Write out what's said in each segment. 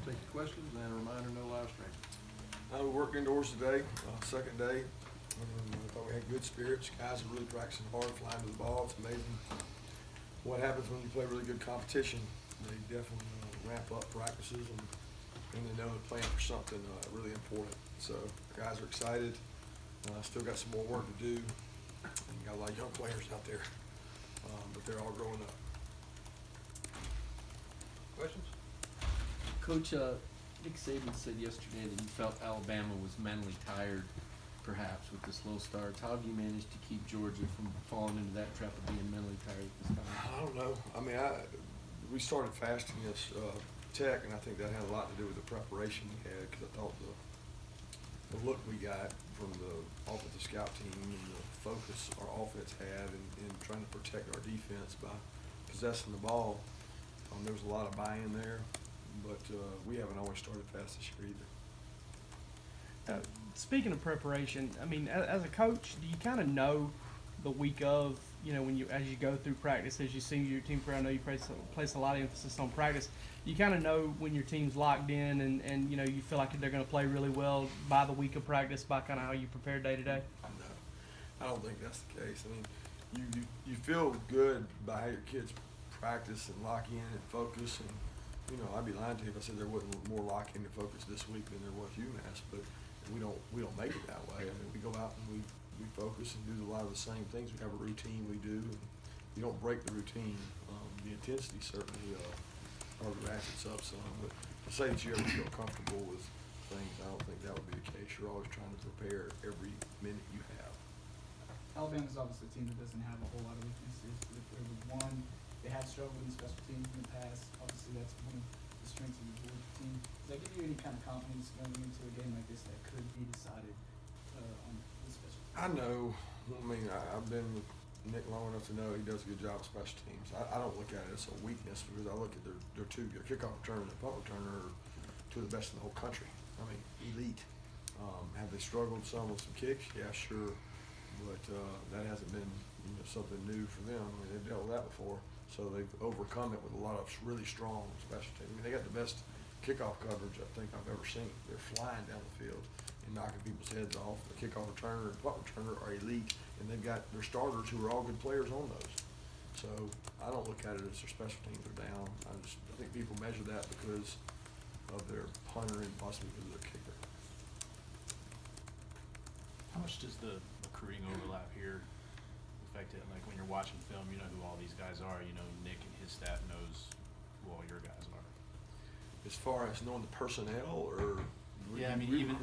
Take your questions, and a reminder, no live stream. We worked indoors today, second day. I thought we had good spirits. Guys are really practicing hard, flying to the ball. It's amazing what happens when you play really good competition. They definitely ramp up practices, and they know they're playing for something really important. So guys are excited. Still got some more work to do. And you got a lot of young players out there, but they're all growing up. Questions? Coach, Nick Saban said yesterday that you felt Alabama was mentally tired, perhaps, with the slow starts. How have you managed to keep Georgia from falling into that trap of being mentally tired at this time? I don't know. I mean, we started fast against Tech, and I think that had a lot to do with the preparation we had, because I thought the look we got from the offensive scout team and the focus our offense had in trying to protect our defense by possessing the ball, there was a lot of buy-in there, but we haven't always started fast this year either. Speaking of preparation, I mean, as a coach, do you kind of know the week of, when as you go through practice, as you see your team prepare? I know you place a lot of emphasis on practice. You kind of know when your team's locked in and you feel like they're going to play really well by the week of practice, by kind of how you prepare day to day? No, I don't think that's the case. I mean, you feel good by how your kids practice and lock in and focus, and I'd be lying to you if I said there wasn't more lock in and focus this week than there was UMass, but we don't make it that way. I mean, we go out and we focus and do a lot of the same things. We have a routine we do, and you don't break the routine. The intensity certainly ratchets up some, but to say that you ever feel comfortable with things, I don't think that would be the case. You're always trying to prepare every minute you have. Alabama's obviously a team that doesn't have a whole lot of weaknesses. One, they have struggled in special teams in the past. Obviously, that's one of the strengths of the Georgia team. Does that give you any kind of confidence going into a game like this that could be decided on the special teams? I know. I mean, I've been with Nick long enough to know he does a good job with special teams. I don't look at it as a weakness, because I look at their kickoff returner and their punt returner are two of the best in the whole country. I mean, elite. Have they struggled some with some kicks? Yeah, sure. But that hasn't been something new for them. I mean, they've dealt with that before, so they've overcome it with a lot of really strong special teams. I mean, they got the best kickoff coverage I think I've ever seen. They're flying down the field and knocking people's heads off. The kickoff returner and punt returner are elite, and they've got their starters who are all good players on those. So I don't look at it as their special teams are down. I think people measure that because of their punter and possibly because of their kicker. How much does the recruiting overlap here affect it? Like when you're watching film, you know who all these guys are. Nick and his staff knows who all your guys are. As far as knowing the personnel, or Yeah, I mean, even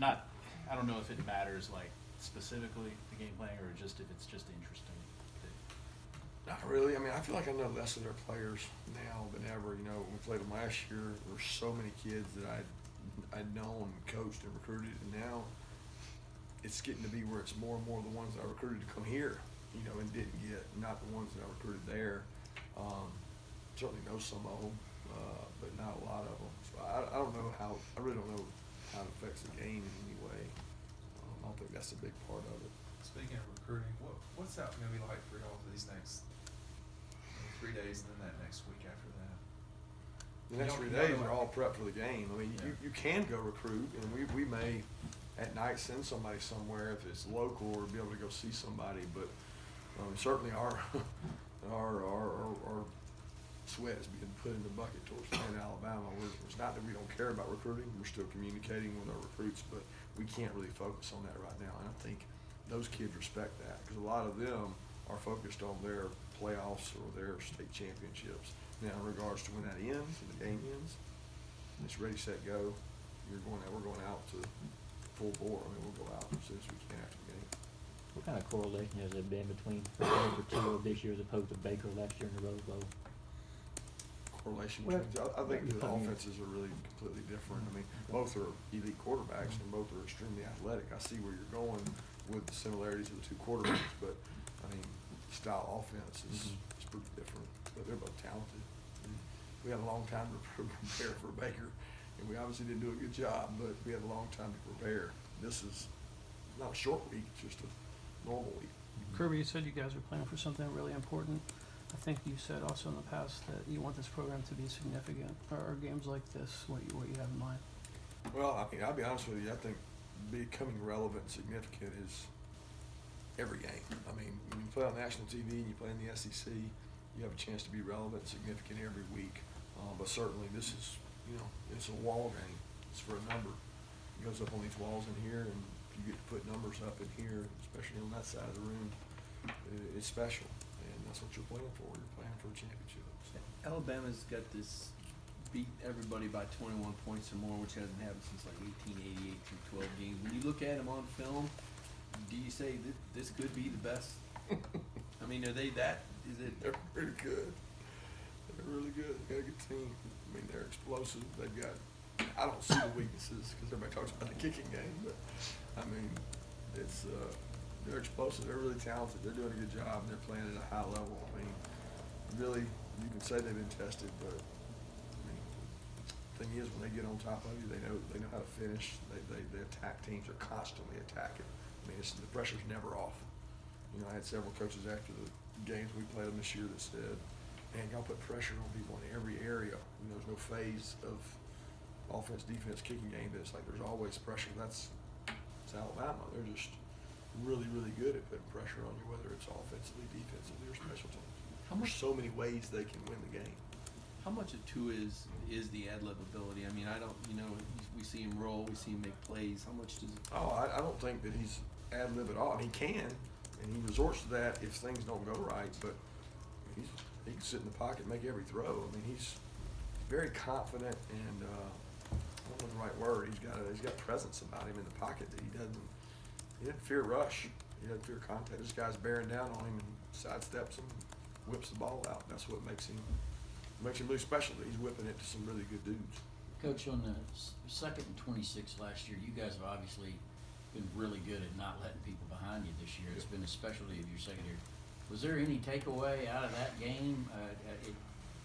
not. I don't know if it matters like specifically the game plan, or just if it's just interesting. Not really. I mean, I feel like I know less of their players now than ever. When we played them last year, there were so many kids that I'd known, coached, and recruited, and now it's getting to be where it's more and more the ones that I recruited to come here, and didn't get, not the ones that I recruited there. Certainly know some of them, but not a lot of them. So I don't know how. I really don't know how it affects the game in any way. I don't think that's a big part of it. Speaking of recruiting, what's that going to be like for y'all for these next 3 days and then that next week after that? The next 3 days are all prep for the game. I mean, you can go recruit, and we may at night send somebody somewhere if it's local, or be able to go see somebody. But certainly our sweat is being put in the bucket towards playing Alabama. It's not that we don't care about recruiting. We're still communicating with our recruits, but we can't really focus on that right now. And I think those kids respect that, because a lot of them are focused on their playoffs or their state championships. Now, in regards to when that ends, when the game ends, and it's ready, set, go, we're going out to full bore. I mean, we'll go out as soon as we can after the game. What kind of correlation has there been between preparing for Tua this year as opposed to Baker last year in the Rose Bowl? Correlation Well, between, I think the offenses are really completely different. I mean, both are elite quarterbacks and both are extremely athletic. I see where you're going with the similarities of the two quarterbacks, but I mean, style offense is pretty different. But they're both talented. We had a long time to prepare for Baker, and we obviously didn't do a good job, but we had a long time to prepare. This is not a short week, it's just a normal week. Kirby, you said you guys are planning for something really important. I think you said also in the past that you want this program to be significant. Are games like this what you have in mind? Well, I mean, I'll be honest with you, I think becoming relevant and significant is every game. I mean, when you play on national TV and you play in the SEC, you have a chance to be relevant and significant every week. But certainly this is, you know, it's a wall game. It's for a number. It goes up on these walls in here, and you get to put numbers up in here, especially on that side of the room. It's special, and that's what you're playing for. You're playing for a championship. So. Alabama's got this beat everybody by 21 points or more, which hasn't happened since like 1888 through 12 games. When you look at them on film, do you say that this could be the best? I mean, are they that? Is it? They're pretty good. They're really good. They got a good team. I mean, they're explosive. They've got. I don't see the weaknesses because everybody talks about the kicking game, but I mean, it's they're explosive. They're really talented. They're doing a good job. And they're playing at a high level. I mean, really, you can say they've been tested, but I mean, the thing is, when they get on top of you, they know how to finish. They attack teams. Are constantly attacking. I mean, the pressure's never off. You know, I had several coaches after the games we played them this year that said, "Man, y'all put pressure on people in every area. You know, there's no phase of offense, defense, kicking game. But it's like there's always pressure." It's Alabama. They're just really, really good at putting pressure on you, whether it's offensively, defensively, or special teams. There's so many ways they can win the game. How much of Tua is the ad lib ability? I mean, I don't. You know, we see him roll, we see him make plays. How much does? Oh, I don't think that he's ad lib at all. He can, and he resorts to that if things don't go right. But he can sit in the pocket and make every throw. I mean, he's very confident and I don't know the right word. He's got presence about him in the pocket that he doesn't fear rush. He doesn't fear contact. This guy's bearing down on him and sidesteps him, whips the ball out. That's what makes him really special. That he's whipping it to some really good dudes. Coach, on the second and 26 last year, you guys have obviously been really good at not letting people behind you this year. It's been a specialty of your secondary. Was there any takeaway out of that game? It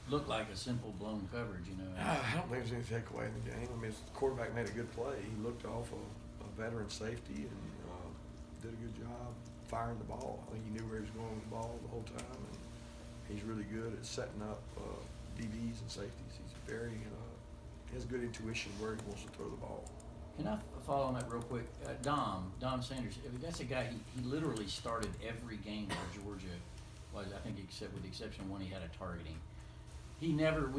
looked like a simple blown coverage, you know. I don't think there's any takeaway in the game. I mean, the quarterback made a good play. He looked off a veteran safety and did a good job firing the ball. I think he knew where he was going with the ball the whole time, and he's really good at setting up DBs and safeties. He's he has good intuition where he wants to throw the ball. Can I follow on that real quick? Dom Sanders, that's a guy, he literally started every game for Georgia, I think except with the exception of one he had a targeting. We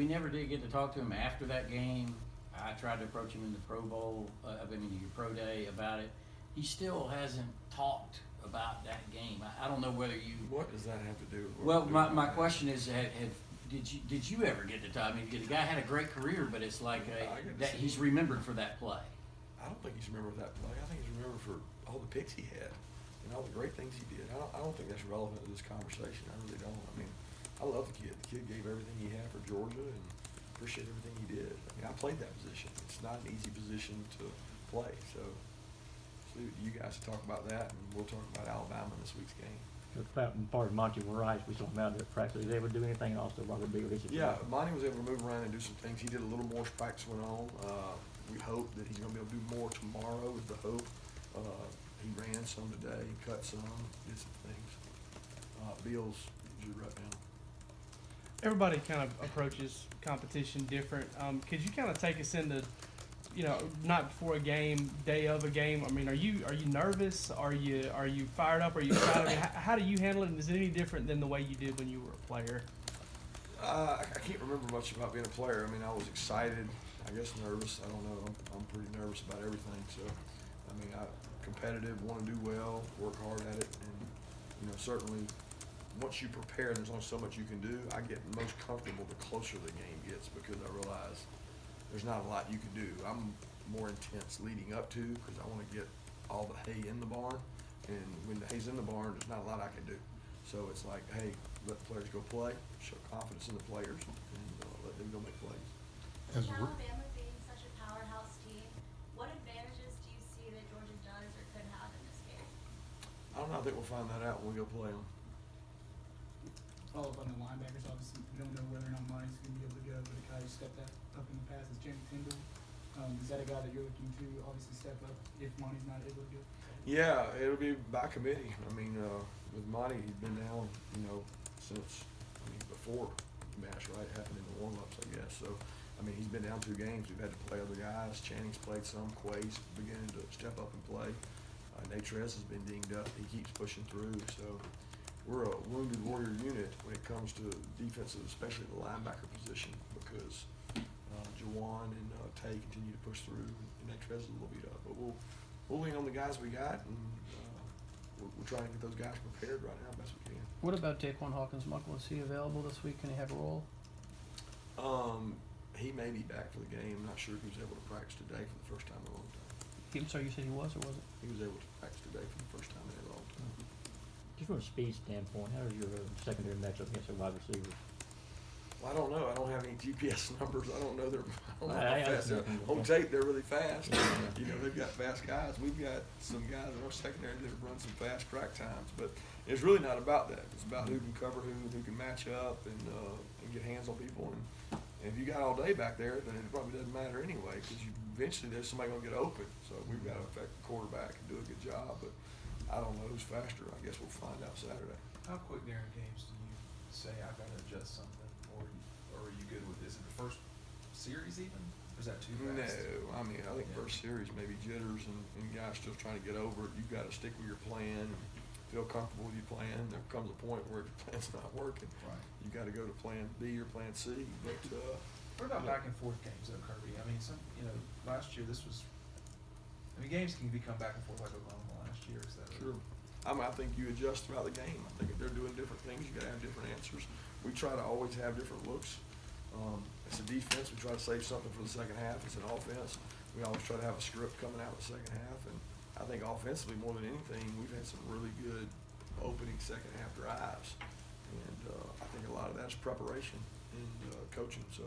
never did get to talk to him after that game. I tried to approach him in the Pro Bowl, your Pro Day about it. He still hasn't talked about that game. I don't know whether you. What does that have to do with? Well, my question is, did you ever get to talk? I mean, the guy had a great career, but it's like that he's remembered for that play. I don't think he's remembered for that play. I think he's remembered for all the picks he had and all the great things he did. I don't think that's relevant to this conversation. I really don't. I mean, I love the kid. The kid gave everything he had for Georgia and appreciate everything he did. I mean, I played that position. It's not an easy position to play. So leave it to you guys to talk about that, and we'll talk about Alabama in this week's game. Part of Monty Rice, we saw him out there at practice. Did they ever do anything else to bother bigger issues? Yeah, Monty was able to move around and do some things. He did a little more as practice went on. We hope that he's going to be able to do more tomorrow is the hope. He ran some today, cut some, did some things. Bill's usually right now. Everybody kind of approaches competition different. Could you kind of take us into, not before a game, day of a game? I mean, are you nervous? Are you fired up? Are you excited? I mean, how do you handle it? And is it any different than the way you did when you were a player? I can't remember much about being a player. I mean, I was excited. I guess nervous. I don't know. I'm pretty nervous about everything. So, I mean, competitive, want to do well, work hard at it, and certainly once you prepare, there's only so much you can do. I get most comfortable the closer the game gets because I realize there's not a lot you can do. I'm more intense leading up to because I want to get all the hay in the barn, and when the hay's in the barn, there's not a lot I can do. So it's like, hey, let the players go play, show confidence in the players, and let them go make plays. With Alabama being such a powerhouse team, what advantages do you see that Georgia does or could have in this game? I don't know. I think we'll find that out when we go play them. Follow up on the linebackers, obviously, we don't know whether or not Monty's going to be able to go, but the guy who stepped up in the past is Jamie Tindall. Is that a guy that you're looking to obviously step up if Monty's not able to go? Yeah, it'll be by committee. I mean, with Monty, he's been down, since before Mass, right? It happened in the warm-ups, I guess. So, I mean, he's been down 2 games. We've had to play other guys. Channing's played some. Quay's beginning to step up and play. Nate Trez has been dinged up. He keeps pushing through. So we're a wounded warrior unit when it comes to defensive, especially the linebacker position, because Jawan and Tay continue to push through, and Nate Trez is a little beat up. But we'll lean on the guys we got, and we're trying to get those guys prepared right now best we can. What about Daquan Hawkins-Muckle? Is he available this week? Can he have a role? He may be back for the game. I'm not sure if he was able to practice today for the first time in a long time. I'm sorry, you said he was or wasn't? He was able to practice today for the first time in a long time. Just from a speed standpoint, how is your secondary matchup against the wide receivers? Well, I don't know. I don't have any GPS numbers. I don't know I don't know I how fast they're. understand. On tape, they're really fast. You know, they've got fast guys. We've got some guys in our secondary that have run some fast track times. But it's really not about that. It's about who can cover who can match up, and get hands on people. And if you got all day back there, then it probably doesn't matter anyway, because eventually there's somebody going to get open. So we've got to affect the quarterback and do a good job. But I don't know who's faster. I guess we'll find out Saturday. How quick during games do you say, I've got to adjust something, or are you good with, is it the first series even, or is that too fast? No, I mean, I think Yeah. first series maybe jitters and guys still trying to get over it. You've got to stick with your plan, feel comfortable with your plan. There comes a point where your plan's not working. Right. You got to go to plan B or plan C. But What about back and forth games though, Kirby? I mean, last year this was, games can become back and forth like Oklahoma last year, is that? sure, I think you adjust throughout the game. I think if they're doing different things, you got to have different answers. We try to always have different looks. As a defense, we try to save something for the second half. As an offense, we always try to have a script coming out in the second half. And I think offensively, more than anything, we've had some really good opening second half drives. And I think a lot of that's preparation and coaching. So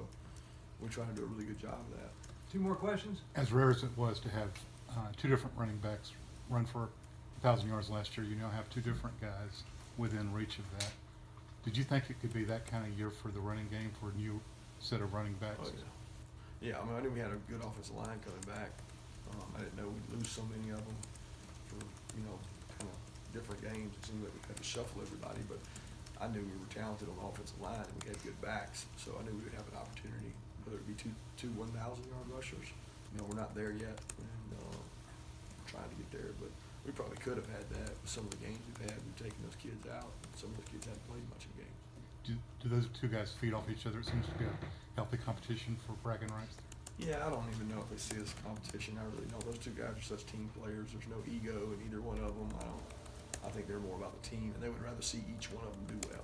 we try to do a really good job of that. 2 more questions? As rare as it was to have 2 different running backs run for 1,000 yards last year, you now have 2 different guys within reach of that. Did you think it could be that kind of year for the running game for a new set of running backs? Oh, yeah. Yeah, I knew we had a good offensive line coming back. I didn't know we'd lose so many of them for, kind of different games. It seemed like we had to shuffle everybody, but I knew we were talented on the offensive line and we had good backs, so I knew we would have an opportunity, whether it be two 1,000-yard rushers. We're not there yet, and we're trying to get there, but we probably could have had that with some of the games we've had. We've taken those kids out, and some of those kids haven't played much in games. Do those 2 guys feed off each other? It seems to be a healthy competition for bragging rights. Yeah, I don't even know if they see this competition. I really don't. Those 2 guys are such team players. There's no ego in either one of them. I think they're more about the team, and they would rather see each one of them do well.